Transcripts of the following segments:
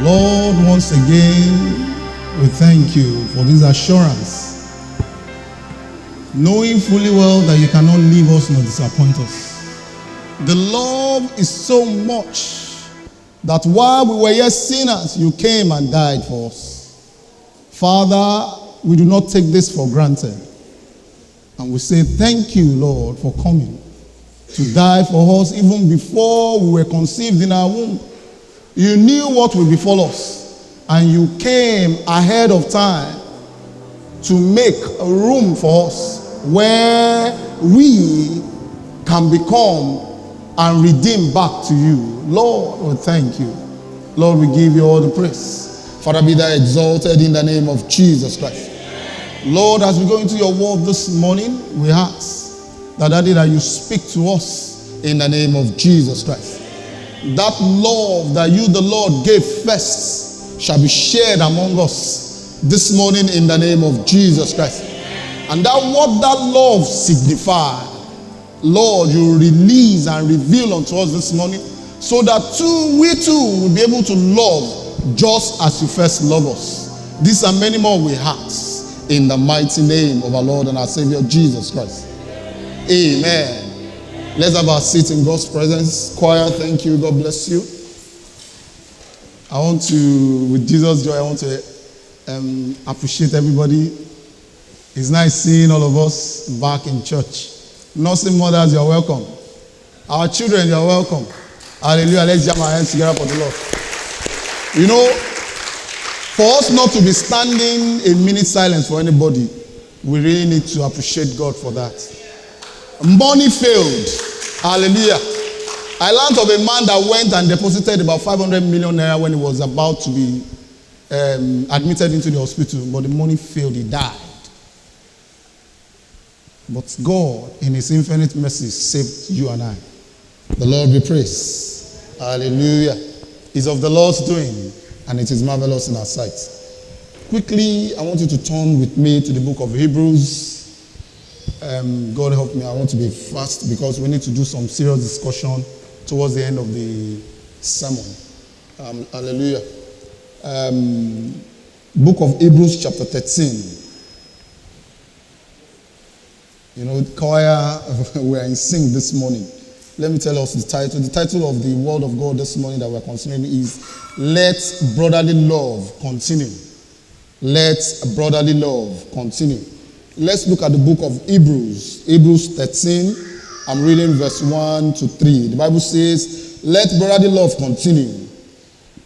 Lord, once again, we thank you for this assurance, knowing fully well that you cannot leave us nor disappoint us. The love is so much that while we were yet sinners, you came and died for us. Father, we do not take this for granted. And we say thank you, Lord, for coming to die for us even before we were conceived in our womb. You knew what would befall us, and you came ahead of time to make a room for us where we can become and redeem back to you. Lord, we thank you. Lord, we give you all the praise. Father, be thou exalted in the name of Jesus Christ. Lord, as we go into your word this morning, we ask that you speak to us in the name of Jesus Christ. That love that you, the Lord, gave first shall be shared among us this morning in the name of Jesus Christ. And that what that love signifies, Lord, you release and reveal unto us this morning so that we too will be able to love just as you first love us. These and many more we ask in the mighty name of our Lord and our Savior Jesus Christ. Amen. Let's have our seat in God's presence. Choir, thank you. God bless you. I want to, with Jesus' joy, I want to appreciate everybody. It's nice seeing all of us back in church. Nursing mothers, you're welcome. Our children, you're welcome. Hallelujah. Let's jam our hands together for the Lord. You know, for us not to be standing in minute silence for anybody, we really need to appreciate God for that. Money failed. Hallelujah. I learned of a man that went and deposited about 500 million naira when he was about to be admitted into the hospital, but the money failed. He died. But God, in his infinite mercy, saved you and I. The Lord be praised. Hallelujah. It's of the Lord's doing, and it is marvelous in our sight. Quickly, I want you to turn with me to the book of Hebrews. God help me, I want to be fast because we need to do some serious discussion towards the end of the sermon. Hallelujah. Book of Hebrews chapter 13. You know, choir, we are in sync this morning. Let me tell us the title. The title of the word of God this morning that we're considering is Let Brotherly Love Continue. Let Brotherly Love Continue. Let's look at the book of Hebrews. Hebrews 13. I'm reading verse 1 to 3. The Bible says, Let brotherly love continue.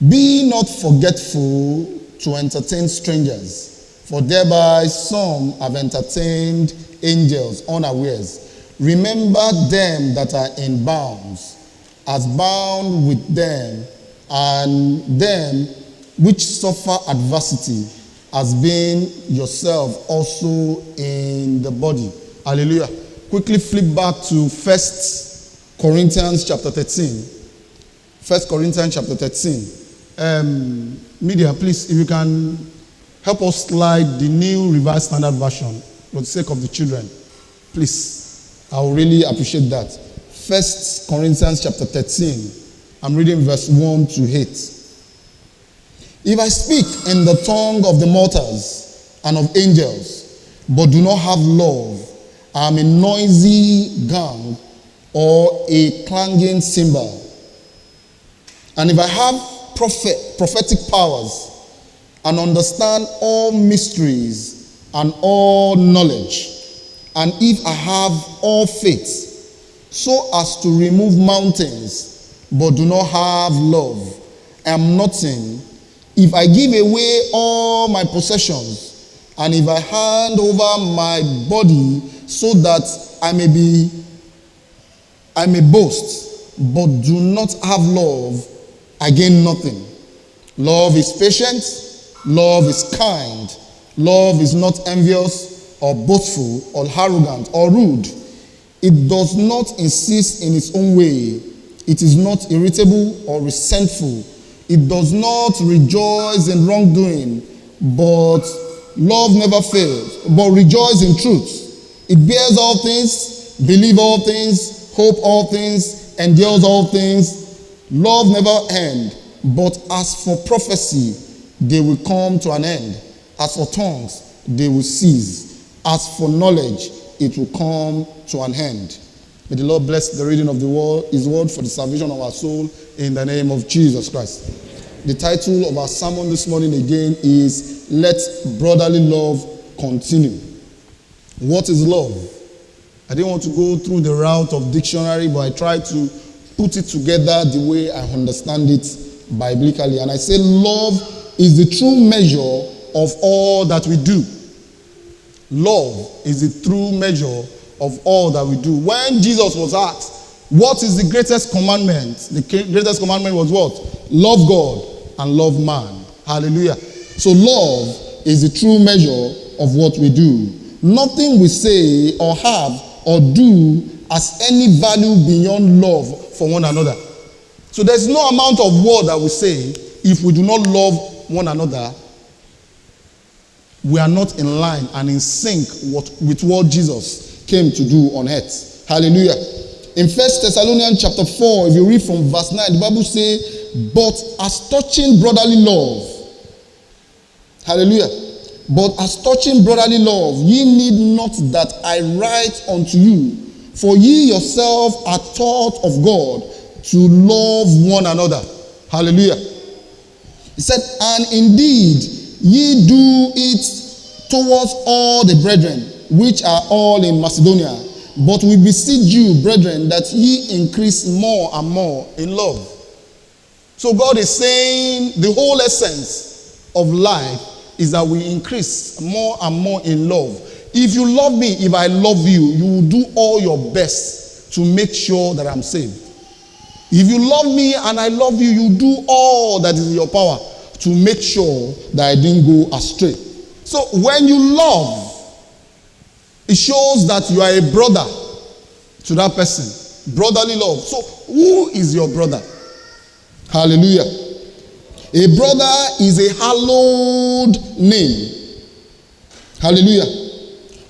Be not forgetful to entertain strangers, for thereby some have entertained angels unawares. Remember them that are in bonds, as bound with them, and them which suffer adversity, as being yourself also in the body. Hallelujah. Quickly flip back to 1 Corinthians chapter 13. 1 Corinthians chapter 13. Media, please, if you can help us slide the New Revised Standard Version for the sake of the children. Please, I will really appreciate that. 1 Corinthians chapter 13. I'm reading verse 1 to 8. If I speak in the tongue of the mortals and of angels, but do not have love, I am a noisy gong or a clanging cymbal. And if I have prophetic powers and understand all mysteries and all knowledge, and if I have all faith, so as to remove mountains, but do not have love, I am nothing. If I give away all my possessions, and if I hand over my body so that I may boast, but do not have love, I gain nothing. Love is patient, love is kind, love is not envious or boastful or arrogant or rude. It does not insist in its own way. It is not irritable or resentful. It does not rejoice in wrongdoing, but love never fails. But rejoice in truth. It bears all things, believes all things, hope all things, endures all things. Love never ends. But as for prophecy, they will come to an end. As for tongues, they will cease. As for knowledge, it will come to an end. May the Lord bless the reading of the word, his word for the salvation of our soul in the name of Jesus Christ. The title of our sermon this morning again is Let Brotherly Love Continue. What is love? I didn't want to go through the route of dictionary, but I tried to put it together the way I understand it biblically. And I say love is the true measure of all that we do. Love is the true measure of all that we do. When Jesus was asked, what is the greatest commandment? The greatest commandment was what? Love God and love man. Hallelujah. So love is the true measure of what we do. Nothing we say or have or do has any value beyond love for one another. So there's no amount of word that we say if we do not love one another. We are not in line and in sync with what Jesus came to do on earth. Hallelujah. In 1 Thessalonians chapter 4, if you read from verse 9, the Bible says, but as touching brotherly love, hallelujah, but as touching brotherly love, ye need not that I write unto you, for ye yourself are taught of God to love one another. Hallelujah. He said, and indeed, ye do it towards all the brethren, which are all in Macedonia. But we beseech you, brethren, that ye increase more and more in love. So God is saying the whole essence of life is that we increase more and more in love. If you love me, if I love you, you will do all your best to make sure that I'm saved. If you love me and I love you, you do all that is in your power to make sure that I didn't go astray. So when you love, it shows that you are a brother to that person. Brotherly love. So who is your brother? Hallelujah. A brother is a hallowed name. Hallelujah.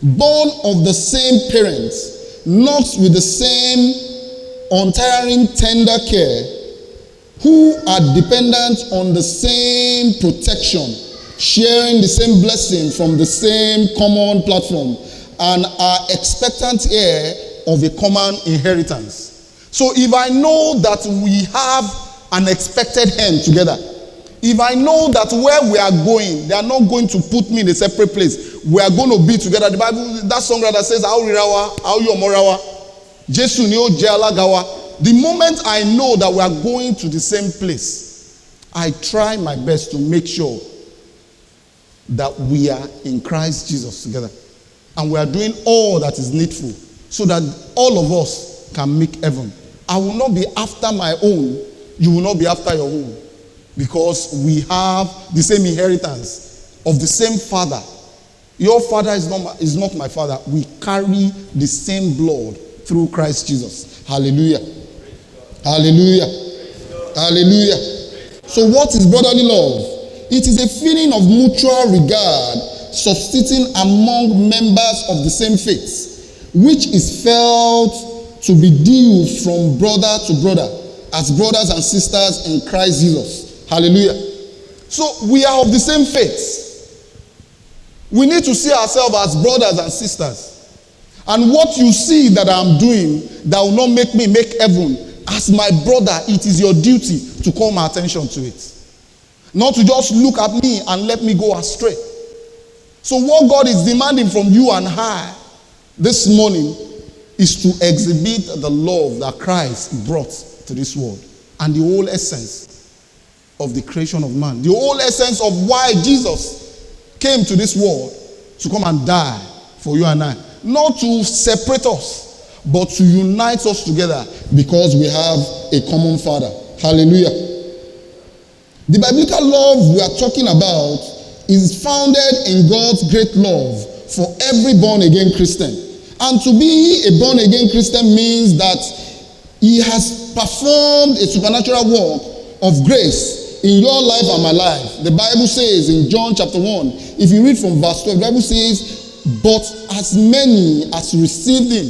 Born of the same parents, not with the same untiring tender care, who are dependent on the same protection, sharing the same blessing from the same common platform, and are expectant heir of a common inheritance. So if I know that we have an expected end together, if I know that where we are going, they are not going to put me in a separate place, we are going to be together. The Bible, that songwriter says, Jesu ni o je alagawa. The moment I know that we are going to the same place, I try my best to make sure that we are in Christ Jesus together. And we are doing all that is needful so that all of us can make heaven. I will not be after my own. You will not be after your own. Because we have the same inheritance of the same father. Your father is not my father. We carry the same blood through Christ Jesus. Hallelujah. Hallelujah. Hallelujah. So what is brotherly love? It is a feeling of mutual regard subsisting among members of the same faith, which is felt to be due from brother to brother, as brothers and sisters in Christ Jesus. Hallelujah. So we are of the same faith. We need to see ourselves as brothers and sisters. And what you see that I'm doing that will not make me make heaven, as my brother, it is your duty to call my attention to it. Not to just look at me and let me go astray. So what God is demanding from you and I this morning is to exhibit the love that Christ brought to this world. And the whole essence of the creation of man. The whole essence of why Jesus came to this world to come and die for you and I. Not to separate us, but to unite us together because we have a common Father. Hallelujah. The biblical love we are talking about is founded in God's great love for every born-again Christian. And to be a born-again Christian means that he has performed a supernatural work of grace in your life and my life. The Bible says in John chapter 1, if you read from verse 12, the Bible says, but as many as received him,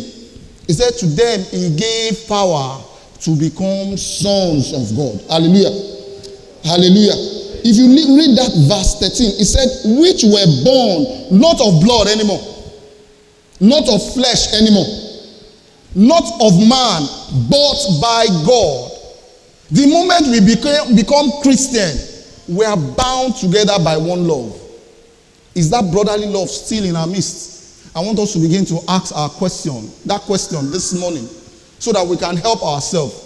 he said to them, he gave power to become sons of God. Hallelujah. Hallelujah. If you read that verse 13, it said, which were born not of blood anymore, not of flesh anymore, not of man, but by God. The moment we become Christian, we are bound together by one love. Is that brotherly love still in our midst? I want us to begin to ask that question this morning, so that we can help ourselves.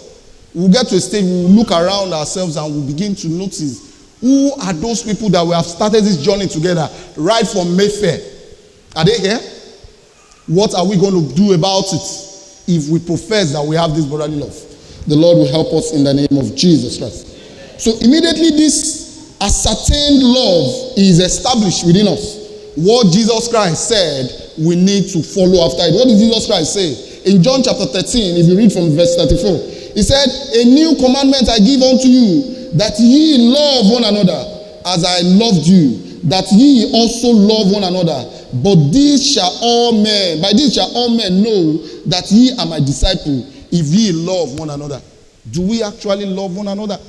We'll get to a stage, we'll look around ourselves and we'll begin to notice, who are those people that we have started this journey together right from Mayfair? Are they here? What are we going to do about it if we profess that we have this brotherly love? The Lord will help us in the name of Jesus Christ. So immediately this ascertained love is established within us. What Jesus Christ said, we need to follow after it. What did Jesus Christ say? In John chapter 13, if you read from verse 34, he said, a new commandment I give unto you, that ye love one another as I loved you, that ye also love one another. But by this shall all men know that ye are my disciples, if ye love one another. Do we actually love one another?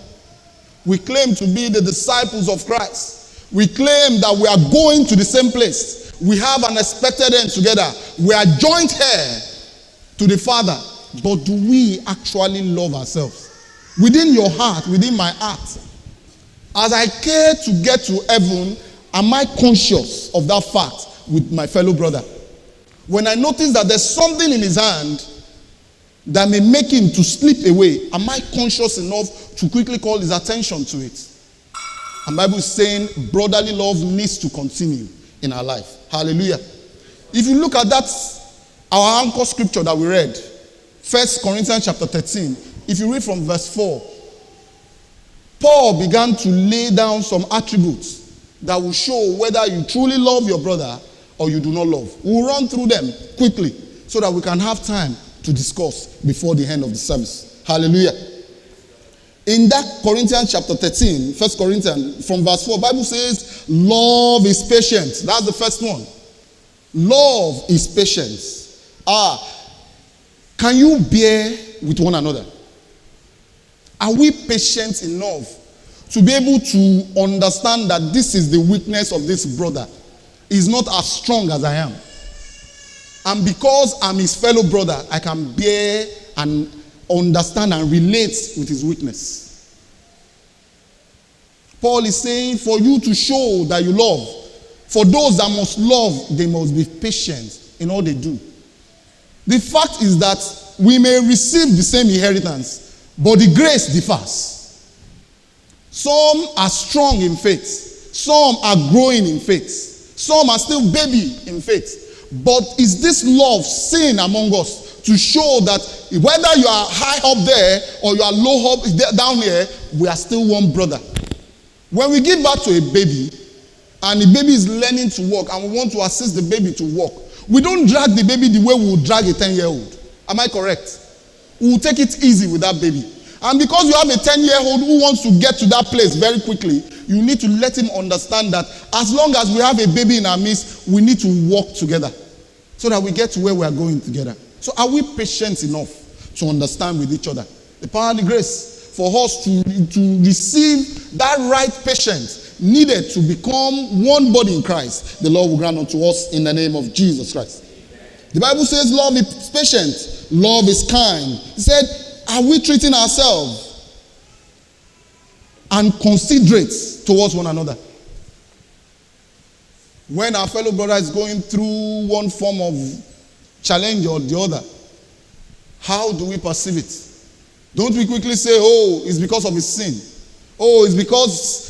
We claim to be the disciples of Christ. We claim that we are going to the same place. We have an expected end together. We are joint heir to the Father. But do we actually love ourselves? Within your heart, within my heart, as I care to get to heaven, am I conscious of that fact with my fellow brother? When I notice that there's something in his hand that may make him to slip away, am I conscious enough to quickly call his attention to it? And the Bible is saying brotherly love needs to continue in our life. Hallelujah. If you look at that, our anchor scripture that we read, 1 Corinthians chapter 13, if you read from verse 4, Paul began to lay down some attributes that will show whether you truly love your brother or you do not love. We'll run through them quickly so that we can have time to discuss before the end of the service. Hallelujah. In that Corinthians chapter 13, 1 Corinthians, from verse 4, Bible says, love is patient. That's the first one. Love is patience. Can you bear with one another? Are we patient enough to be able to understand that this is the weakness of this brother? He's not as strong as I am. And because I'm his fellow brother, I can bear and understand and relate with his weakness. Paul is saying, for you to show that you love, for those that must love, they must be patient in all they do. The fact is that we may receive the same inheritance, but the grace differs. Some are strong in faith. Some are growing in faith. Some are still baby in faith. But is this love seen among us to show that whether you are high up there or you are low up down here, we are still one brother? When we give birth to a baby, and the baby is learning to walk, and we want to assist the baby to walk, we don't drag the baby the way we would drag a 10-year-old. Am I correct? We will take it easy with that baby. And because you have a 10-year-old who wants to get to that place very quickly, you need to let him understand that as long as we have a baby in our midst, we need to walk together so that we get to where we are going together. So are we patient enough to understand with each other? The power and the grace for us to receive that right patience needed to become one body in Christ, the Lord will grant unto us in the name of Jesus Christ. The Bible says love is patient, love is kind. He said, are we treating ourselves and considerate towards one another? When our fellow brother is going through one form of challenge or the other, how do we perceive it? Don't we quickly say, oh, it's because of his sin. Oh, it's because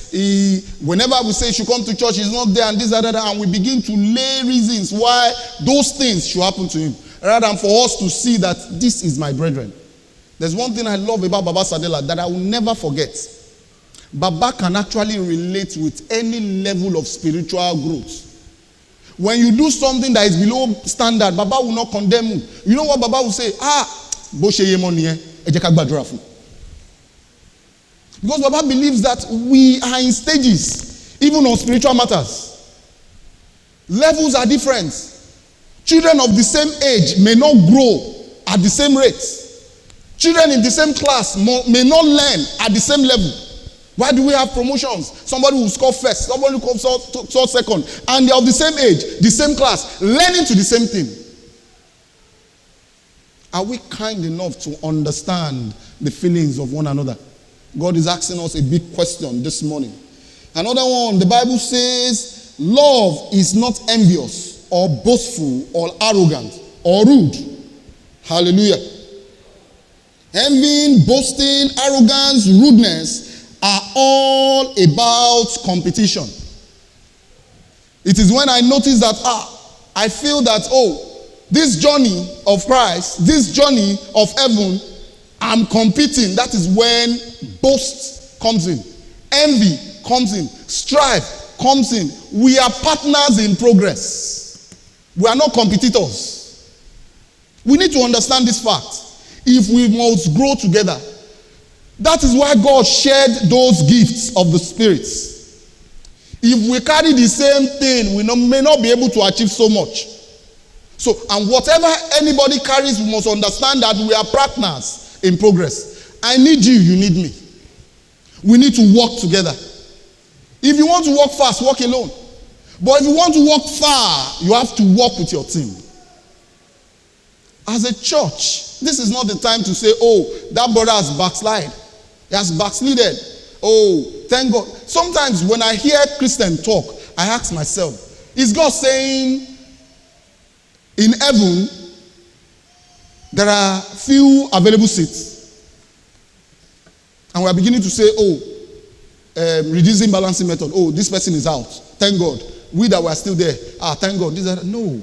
whenever we say he should come to church, he's not there and this, that, and we begin to lay reasons why those things should happen to him, rather than for us to see that this is my brethren. There's one thing I love about Baba Sadela that I will never forget. Baba can actually relate with any level of spiritual growth. When you do something that is below standard, Baba will not condemn you. You know what Baba will say? Because Baba believes that we are in stages, even on spiritual matters. Levels are different. Children of the same age may not grow at the same rate. Children in the same class may not learn at the same level. Why do we have promotions? Somebody will score first, somebody will score second, and they're of the same age, the same class, learning to the same thing. Are we kind enough to understand the feelings of one another? God is asking us a big question this morning. Another one, the Bible says, love is not envious or boastful or arrogant or rude. Hallelujah. Envying, boasting, arrogance, rudeness are all about competition. It is when I notice that, I feel that, this journey of Christ, this journey of heaven, I'm competing. That is when boast comes in. Envy comes in. Strife comes in. We are partners in progress. We are not competitors. We need to understand this fact. If we must grow together, that is why God shared those gifts of the spirits. If we carry the same thing, we may not be able to achieve so much. So, and whatever anybody carries, we must understand that we are partners in progress. I need you, you need me. We need to work together. If you want to walk fast, walk alone. But if you want to walk far, you have to walk with your team. As a church, this is not the time to say, that brother has backslid. He has backslided. Thank God. Sometimes when I hear Christians talk, I ask myself, is God saying, in heaven, there are few available seats? And we are beginning to say, reducing balancing method. This person is out. Thank God. We that were still there. Thank God. No.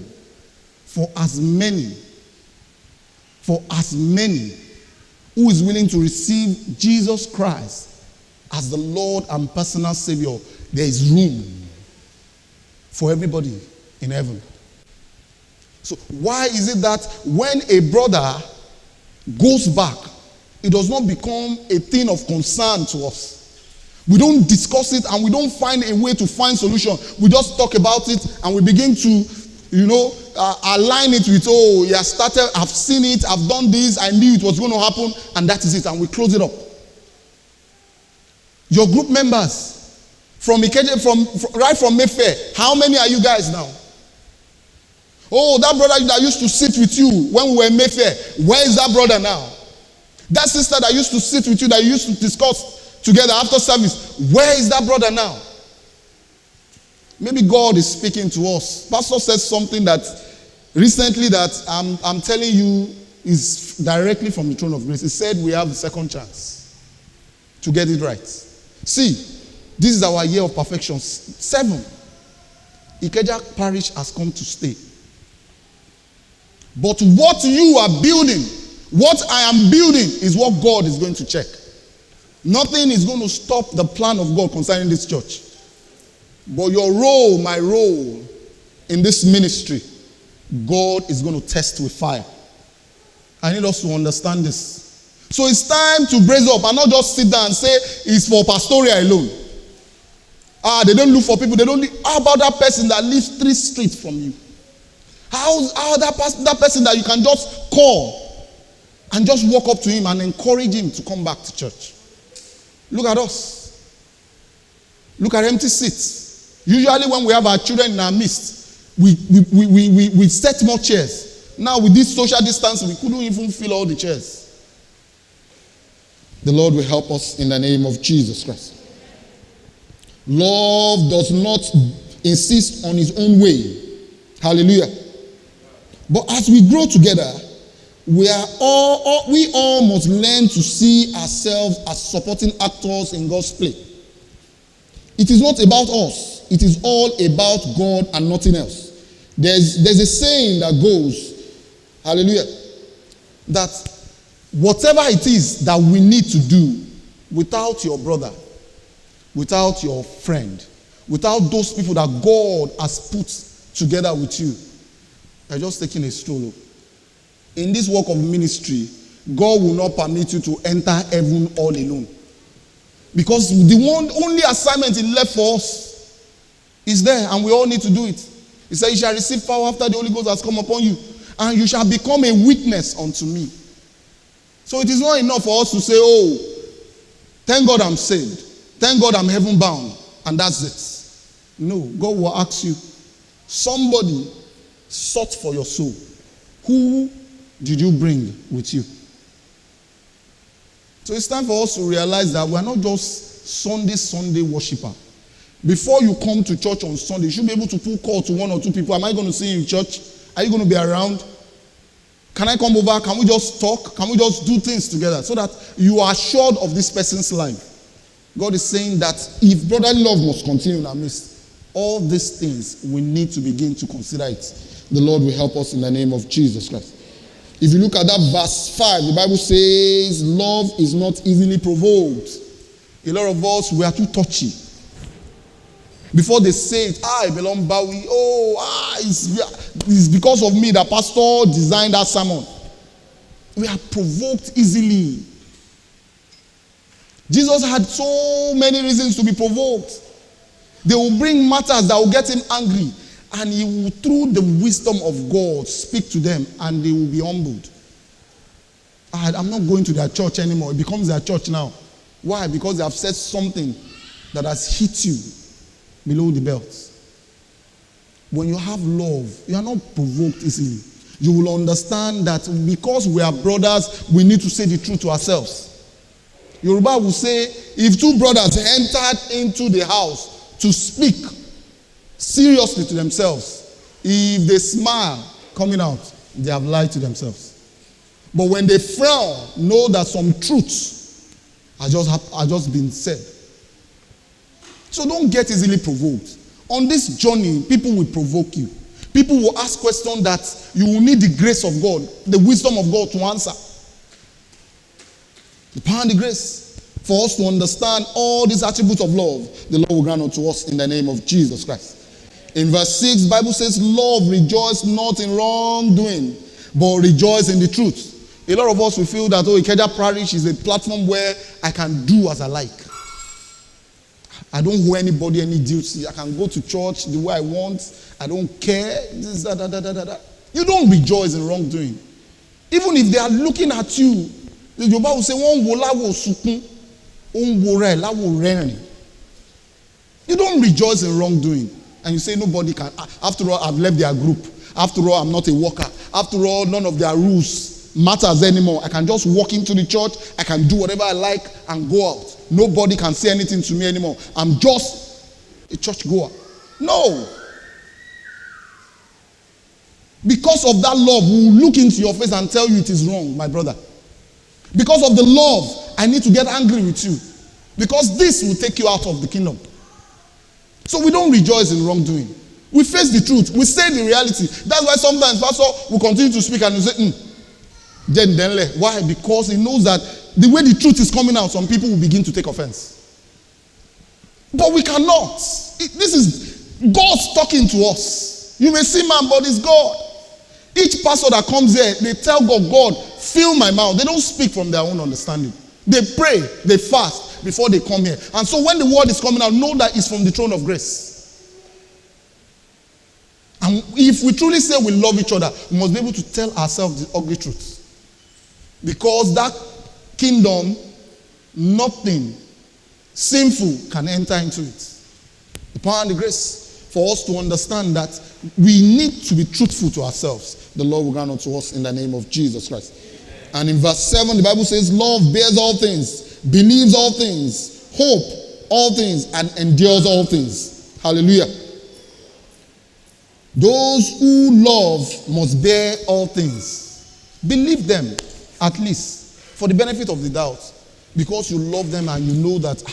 For as many who is willing to receive Jesus Christ as the Lord and personal Savior, there is room for everybody in heaven. So why is it that when a brother goes back, it does not become a thing of concern to us? We don't discuss it and we don't find a way to find solution. We just talk about it and we begin to, align it with, he has started, I've seen it, I've done this, I knew it was going to happen, and that is it, and we close it up. Your group members from Ikeja, right from Mayfair, how many are you guys now? That brother that used to sit with you when we were in Mayfair, where is that brother now? That sister that used to sit with you, that you used to discuss together after service, where is that brother now? Maybe God is speaking to us. Pastor said something that recently that I'm telling you is directly from the throne of grace. He said we have a second chance to get it right. See, this is our year of perfection. 7. Ikeja Parish has come to stay. But what you are building, what I am building, is what God is going to check. Nothing is going to stop the plan of God concerning this church. But your role, my role in this ministry, God is going to test with fire. I need us to understand this. So it's time to brace up and not just sit down and say it's for pastoral alone. They don't look for people. How about that person that lives 3 streets from you? How that person that you can just call and just walk up to him and encourage him to come back to church? Look at us. Look at empty seats. Usually when we have our children in our midst, we set more chairs. Now with this social distance, we couldn't even fill all the chairs. The Lord will help us in the name of Jesus Christ. Love does not insist on his own way. Hallelujah. But as we grow together, we all must learn to see ourselves as supporting actors in God's play. It is not about us. It is all about God and nothing else. There's a saying that goes, hallelujah, that whatever it is that we need to do, without your brother, without your friend, without those people that God has put together with you, you're just taking a stroll. In this work of ministry, God will not permit you to enter heaven all alone. Because the only assignment he left for us is there, and we all need to do it. He said, you shall receive power after the Holy Ghost has come upon you, and you shall become a witness unto me. So it is not enough for us to say, thank God I'm saved. Thank God I'm heaven bound, and that's it. No, God will ask you, somebody sought for your soul. Who did you bring with you? So it's time for us to realize that we're not just Sunday worshiper. Before you come to church on Sunday, you should be able to pull call to one or two people. Am I going to see you in church? Are you going to be around? Can I come over? Can we just talk? Can we just do things together so that you are assured of this person's life? God is saying that if brotherly love must continue in our midst, all these things we need to begin to consider it. The Lord will help us in the name of Jesus Christ. If you look at that verse 5, the Bible says, love is not easily provoked. A lot of us, we are too touchy. Before they say it, I belong Bowie. It's because of me that pastor designed that sermon. We are provoked easily. Jesus had so many reasons to be provoked. They will bring matters that will get him angry, and he will, through the wisdom of God, speak to them, and they will be humbled. I'm not going to their church anymore. It becomes their church now. Why? Because they have said something that has hit you below the belt. When you have love, you are not provoked easily. You will understand that because we are brothers, we need to say the truth to ourselves. Yoruba will say, if two brothers entered into the house to speak seriously to themselves, if they smile coming out, they have lied to themselves. But when they frown, know that some truths are just been said. So don't get easily provoked. On this journey, people will provoke you. People will ask questions that you will need the grace of God, the wisdom of God to answer. The power and the grace for us to understand all these attributes of love, the Lord will grant unto us in the name of Jesus Christ. In verse 6, the Bible says, love rejoice not in wrongdoing, but rejoice in the truth. A lot of us will feel that, Ikeja Parish is a platform where I can do as I like. I don't owe anybody any duty. I can go to church the way I want. I don't care. You don't rejoice in wrongdoing. Even if they are looking at you, the Yoruba will say, you don't rejoice in wrongdoing. And you say, nobody can. After all, I've left their group. After all, I'm not a worker. After all, none of their rules matters anymore. I can just walk into the church. I can do whatever I like and go out. Nobody can say anything to me anymore. I'm just a church goer. No. Because of that love, we will look into your face and tell you it is wrong, my brother. Because of the love, I need to get angry with you. Because this will take you out of the kingdom. So we don't rejoice in wrongdoing. We face the truth. We say the reality. That's why sometimes pastor will continue to speak and will say, Why? Because he knows that the way the truth is coming out, some people will begin to take offense. But we cannot. This is God's talking to us. You may see man, but it's God. Each pastor that comes here, they tell God, fill my mouth. They don't speak from their own understanding. They pray, they fast before they come here. And so when the word is coming out, know that it's from the throne of grace. And if we truly say we love each other, we must be able to tell ourselves the ugly truth. Because that kingdom, nothing sinful can enter into it. The power and the grace for us to understand that we need to be truthful to ourselves. The Lord will grant unto us in the name of Jesus Christ. And in verse 7, the Bible says, love bears all things, believes all things, hope all things, and endures all things. Hallelujah. Those who love must bear all things. Believe them, at least, for the benefit of the doubt. Because you love them and you know that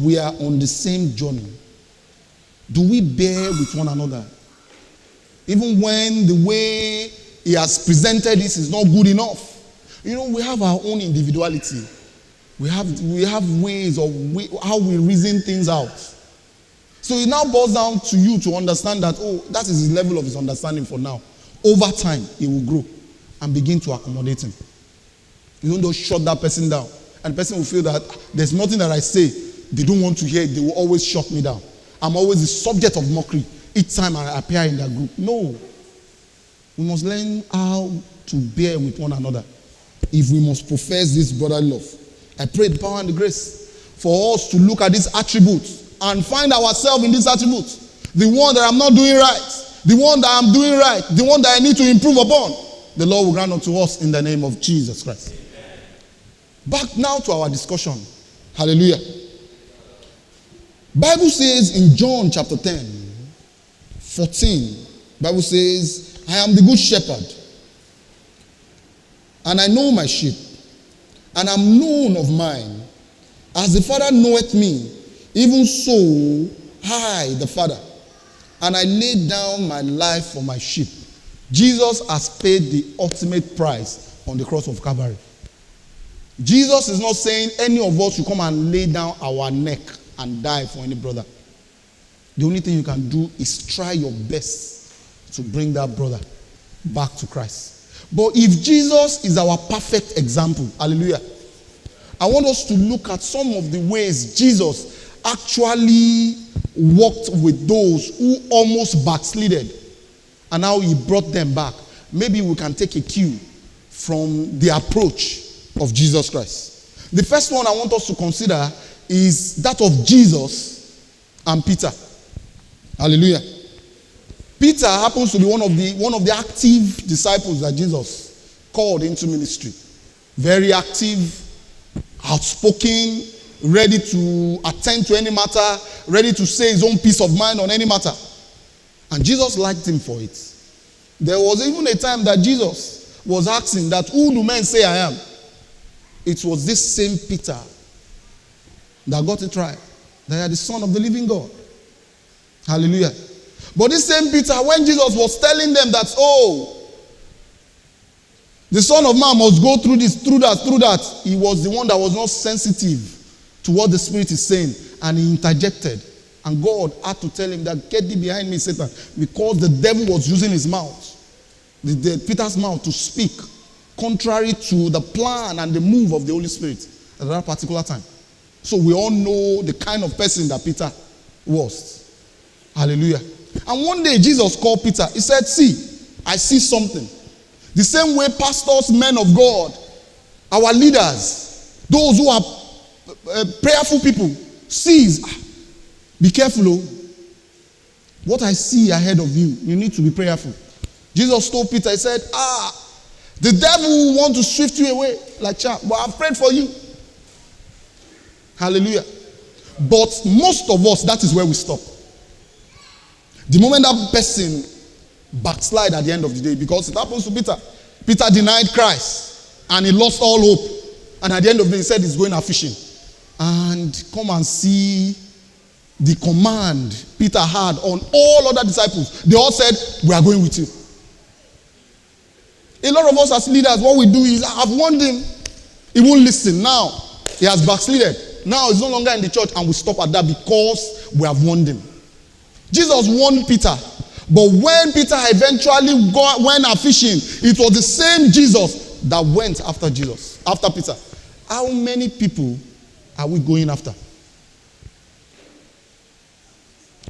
we are on the same journey. Do we bear with one another? Even when the way he has presented this is not good enough. You know, we have our own individuality. We have ways of how we reason things out. So it now boils down to you to understand that, that is the level of his understanding for now. Over time, he will grow and begin to accommodate him. You don't just shut that person down. And the person will feel that there's nothing that I say they don't want to hear. They will always shut me down. I'm always the subject of mockery each time I appear in their group. No. We must learn how to bear with one another if we must profess this brotherly love. I pray the power and the grace for us to look at these attributes and find ourselves in these attributes. The one that I'm not doing right, the one that I'm doing right, the one that I need to improve upon, the Lord will grant unto us in the name of Jesus Christ. Back now to our discussion. Hallelujah. Bible says in John chapter 10, 14, Bible says, I am the good shepherd, and I know my sheep, and am known of mine. As the Father knoweth me, even so I, the Father, and I lay down my life for my sheep. Jesus has paid the ultimate price on the cross of Calvary. Jesus is not saying any of us should come and lay down our neck and die for any brother. The only thing you can do is try your best to bring that brother back to Christ. But if Jesus is our perfect example, hallelujah, I want us to look at some of the ways Jesus actually walked with those who almost backslided and how he brought them back. Maybe we can take a cue from the approach of Jesus Christ. The first one I want us to consider is that of Jesus and Peter. Hallelujah. Peter happens to be one of the active disciples that Jesus called into ministry. Very active, outspoken, ready to attend to any matter, ready to say his own peace of mind on any matter. And Jesus liked him for it. There was even a time that Jesus was asking that, who do men say I am? It was this same Peter that got it right, that you are the Son of the living God. Hallelujah. But this same Peter, when Jesus was telling them that, the Son of Man must go through this, through that, he was the one that was not sensitive to what the Spirit is saying, and he interjected. And God had to tell him that, get thee behind me, Satan, because the devil was using his mouth, Peter's mouth, to speak contrary to the plan and the move of the Holy Spirit at that particular time. So we all know the kind of person that Peter was. Hallelujah. And one day Jesus called Peter. He said, see, I see something. The same way pastors, men of God, our leaders, those who are prayerful people, sees, be careful. What I see ahead of you, you need to be prayerful. Jesus told Peter, he said, the devil will want to swift you away like chaff, but I've prayed for you. Hallelujah. But most of us, that is where we stop. The moment that person backslide at the end of the day, because it happens to Peter. Peter denied Christ and he lost all hope. And at the end of the day, he said he's going out fishing. And come and see the command Peter had on all other disciples. They all said, we are going with you. A lot of us as leaders, what we do is, I've warned him. He won't listen. Now, he has backslided. Now, he's no longer in the church, and we stop at that because we have warned him. Jesus warned Peter. But when Peter eventually went out fishing, it was the same Jesus that went after Jesus, after Peter. How many people are we going after?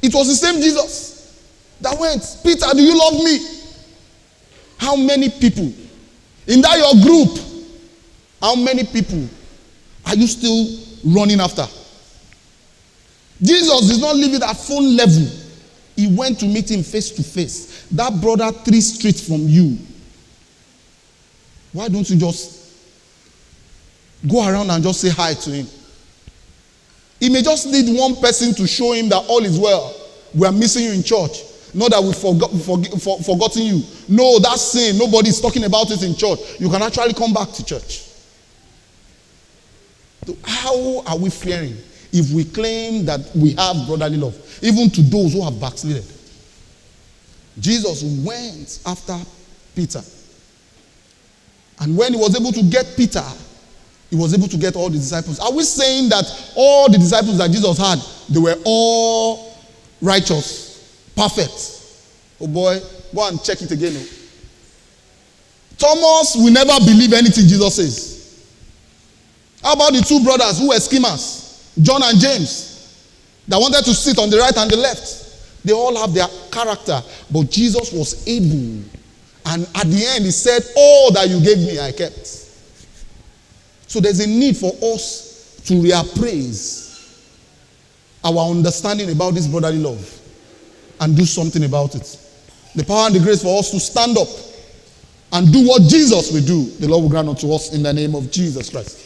It was the same Jesus that went. Peter, do you love me? How many people in that your group, how many people are you still running after? Jesus did not leave it at phone level. He went to meet him face to face. That brother 3 streets from you. Why don't you just go around and just say hi to him? He may just need one person to show him that all is well. We are missing you in church. Not that we've forgotten you. No, that's sin. Nobody is talking about it in church. You can actually come back to church. So how are we faring if we claim that we have brotherly love, even to those who have backslided? Jesus went after Peter. And when he was able to get Peter, he was able to get all the disciples. Are we saying that all the disciples that Jesus had, they were all righteous, perfect? Oh boy, go and check it again. Thomas will never believe anything Jesus says. How about the 2 brothers who were schemers, John and James, that wanted to sit on the right and the left? They all have their character, but Jesus was able. And at the end, he said, all that you gave me, I kept. So there's a need for us to reappraise our understanding about this brotherly love and do something about it. The power and the grace for us to stand up and do what Jesus will do, the Lord will grant unto us in the name of Jesus Christ.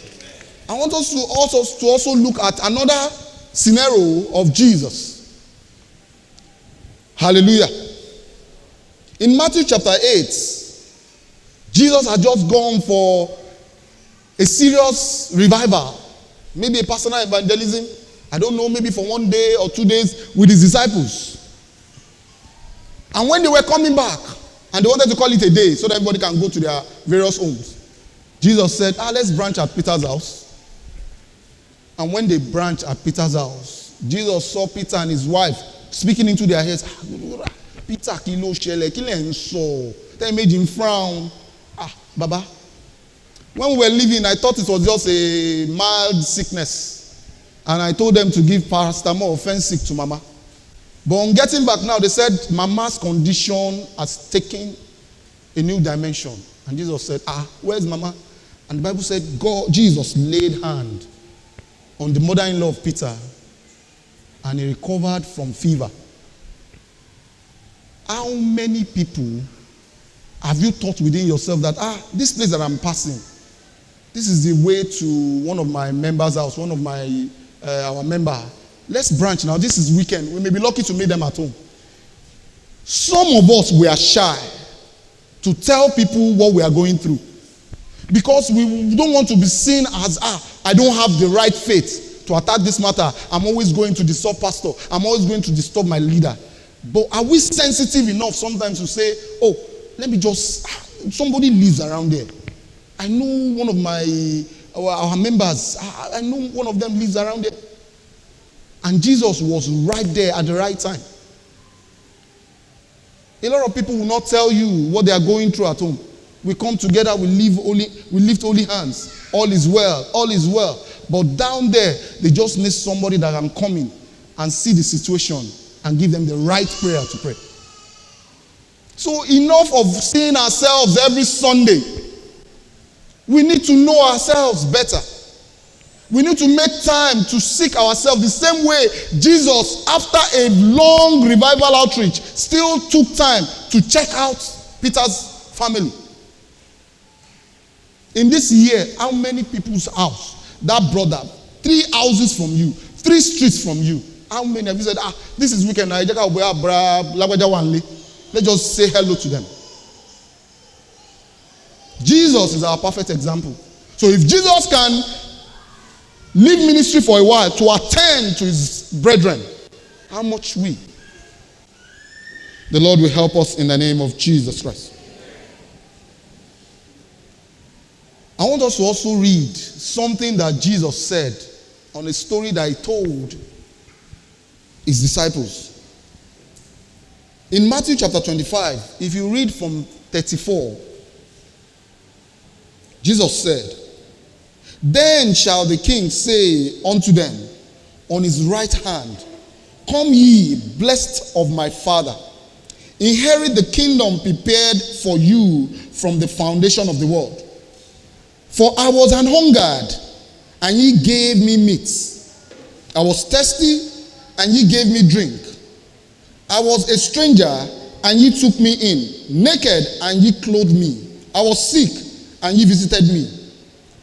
I want us to also look at another scenario of Jesus. Hallelujah. In Matthew chapter 8, Jesus had just gone for a serious revival, maybe a personal evangelism, I don't know, maybe for 1 day or 2 days with his disciples. And when they were coming back, and they wanted to call it a day so that everybody can go to their various homes, Jesus said, let's branch at Peter's house. And when they branched at Peter's house, Jesus saw Peter and his wife speaking into their heads. Peter, kilo shele, kile nso. That made him frown. Baba. When we were leaving, I thought it was just a mild sickness. And I told them to give paracetamol or Fensic to Mama. But on getting back now, they said Mama's condition has taken a new dimension. And Jesus said, where's Mama? And the Bible said, Jesus laid hand on the mother-in-law of Peter, and he recovered from fever. How many people have you thought within yourself that, this place that I'm passing, this is the way to one of my members' house, one of my, our member. Let's branch now. This is weekend. We may be lucky to meet them at home. Some of us, we are shy to tell people what we are going through. Because we don't want to be seen as, I don't have the right faith to attack this matter. I'm always going to disturb pastor. I'm always going to disturb my leader. But are we sensitive enough sometimes to say, let me just, somebody lives around there. I know one of our members, I know one of them lives around there. And Jesus was right there at the right time. A lot of people will not tell you what they are going through at home. We come together, we lift holy hands. All is well, all is well. But down there, they just need somebody that can come in and see the situation and give them the right prayer to pray. So enough of seeing ourselves every Sunday. We need to know ourselves better. We need to make time to seek ourselves the same way Jesus, after a long revival outreach, still took time to check out Peter's family. In this year, how many people's house, that brother, 3 houses from you, 3 streets from you, how many have you said, this is weekend, let's just say hello to them. Jesus is our perfect example. So if Jesus can leave ministry for a while to attend to his brethren, how much we? The Lord will help us in the name of Jesus Christ. I want us to also read something that Jesus said on a story that he told his disciples. In Matthew chapter 25, if you read from 34, Jesus said, "Then shall the king say unto them on his right hand, Come ye, blessed of my Father, inherit the kingdom prepared for you from the foundation of the world. For I was an hungered, and ye gave me meat. I was thirsty, and ye gave me drink. I was a stranger, and ye took me in. Naked, and ye clothed me. I was sick, and ye visited me.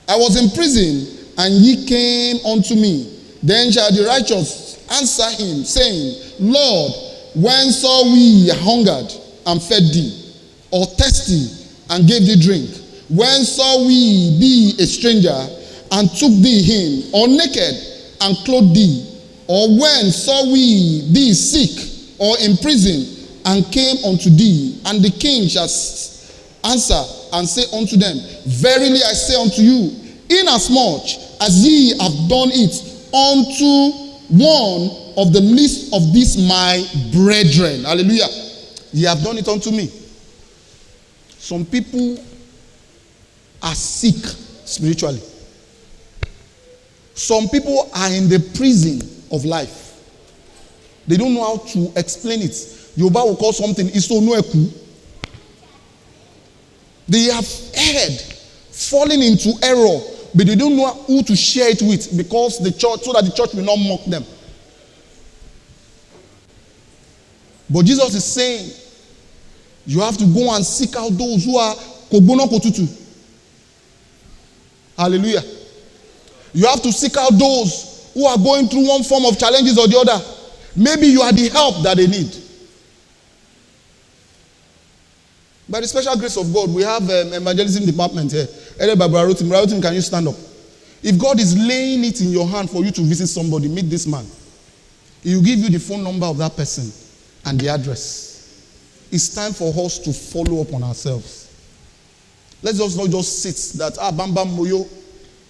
I was in prison, and ye came unto me. Then shall the righteous answer him, saying, Lord, when saw we hungered, and fed thee, or thirsty, and gave thee drink? When saw we thee a stranger, and took thee in, or naked, and clothed thee? Or when saw we thee sick, or in prison, and came unto thee? And the king shall answer and say unto them, Verily I say unto you, inasmuch as ye have done it unto one of the least of these my brethren," hallelujah, "ye have done it unto me." Some people are sick spiritually. Some people are in the prison of life. They don't know how to explain it. Yoruba will call something isonueku. They have erred, fallen into error, but they don't know who to share it with because the church, so that the church will not mock them. But Jesus is saying, you have to go and seek out those who are kobono kotutu. Hallelujah. You have to seek out those who are going through one form of challenges or the other. Maybe you are the help that they need. By the special grace of God, we have evangelism department here. Rarotim, can you stand up? If God is laying it in your hand for you to visit somebody, meet this man. He will give you the phone number of that person and the address. It's time for us to follow up on ourselves. Let's just not just sit that bam bam moyo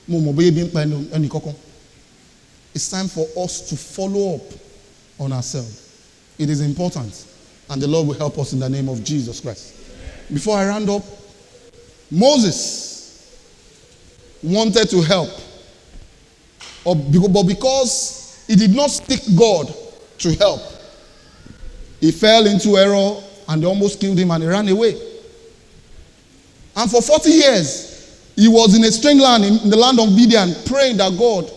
mo being. It's time for us to follow up on ourselves. It is important, and the Lord will help us in the name of Jesus Christ. Before I round up, Moses wanted to help, but because he did not seek God to help, he fell into error and they almost killed him and he ran away. And for 40 years, he was in a strange land, in the land of Midian, praying that God,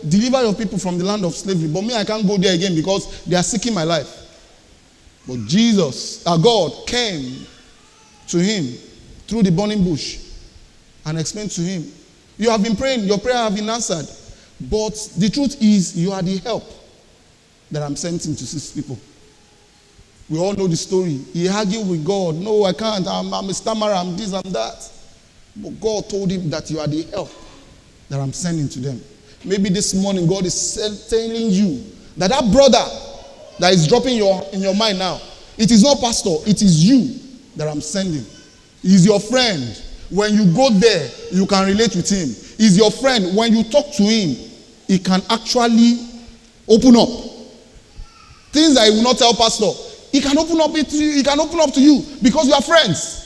deliver your people from the land of slavery. But me, I can't go there again because they are seeking my life. But Jesus, our God, came to him through the burning bush and explained to him, you have been praying, your prayer have been answered. But the truth is, you are the help that I'm sending to 6 people. We all know the story. He argued with God. No, I can't. I'm a stammerer. I'm this, I'm that. But God told him that you are the help that I'm sending to them. Maybe this morning God is telling you that brother that is dropping in your mind now, it is not pastor, it is you that I'm sending. He's your friend. When you go there, you can relate with him. He's your friend. When you talk to him, he can actually open up. Things that he will not tell pastor, he can open up to you. He can open up to you because you are friends.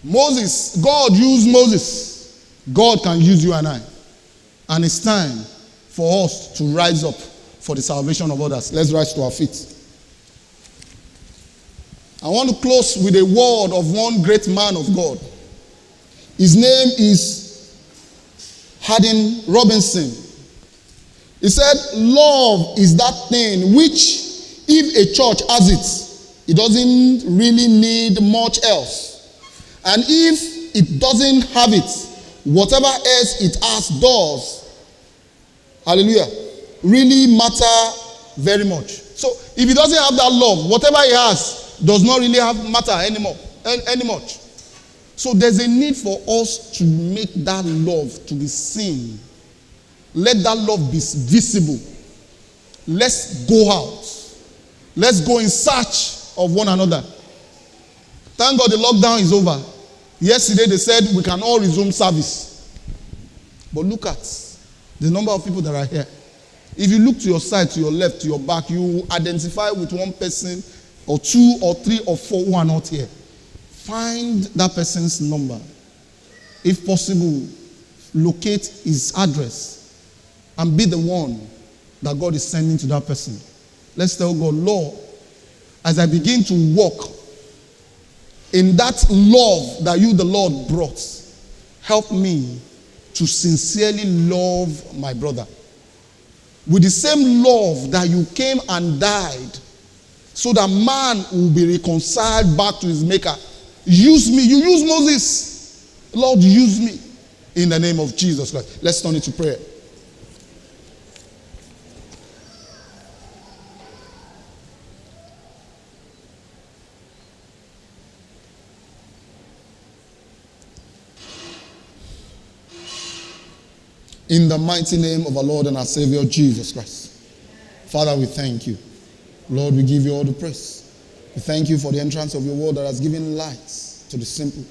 Moses, God used Moses. God can use you and I. And it's time for us to rise up for the salvation of others. Let's rise to our feet. I want to close with a word of one great man of God. His name is Haddon Robinson. He said, love is that thing which, if a church has it doesn't really need much else. And if it doesn't have it, whatever else it has does, hallelujah, really matter very much. So if he doesn't have that love, whatever he has does not really have matter anymore, any much. So there's a need for us to make that love to be seen. Let that love be visible. Let's go out. Let's go in search of one another. Thank God the lockdown is over. Yesterday they said we can all resume service. But look at the number of people that are here. If you look to your side, to your left, to your back, you identify with one person or 2 or 3 or 4 who are not here. Find that person's number. If possible, locate his address and be the one that God is sending to that person. Let's tell God, Lord, as I begin to walk in that love that you, the Lord, brought, help me to sincerely love my brother with the same love that you came and died so that man will be reconciled back to his maker. Use me. You use Moses. Lord, use me in the name of Jesus Christ. Let's turn it to prayer. In the mighty name of our Lord and our Savior, Jesus Christ. Father, we thank you. Lord, we give you all the praise. We thank you for the entrance of your word that has given light to the simple,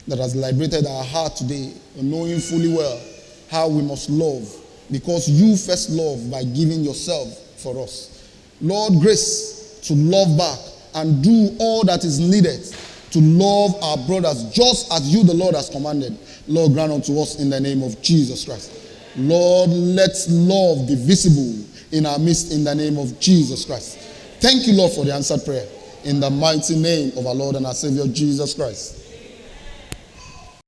that has liberated our heart today, knowing fully well how we must love, because you first loved by giving yourself for us. Lord, grace to love back and do all that is needed to love our brothers just as you, the Lord, has commanded. Lord, grant unto us in the name of Jesus Christ. Lord, let love be visible in our midst in the name of Jesus Christ. Thank you, Lord, for the answered prayer. In the mighty name of our Lord and our Savior, Jesus Christ.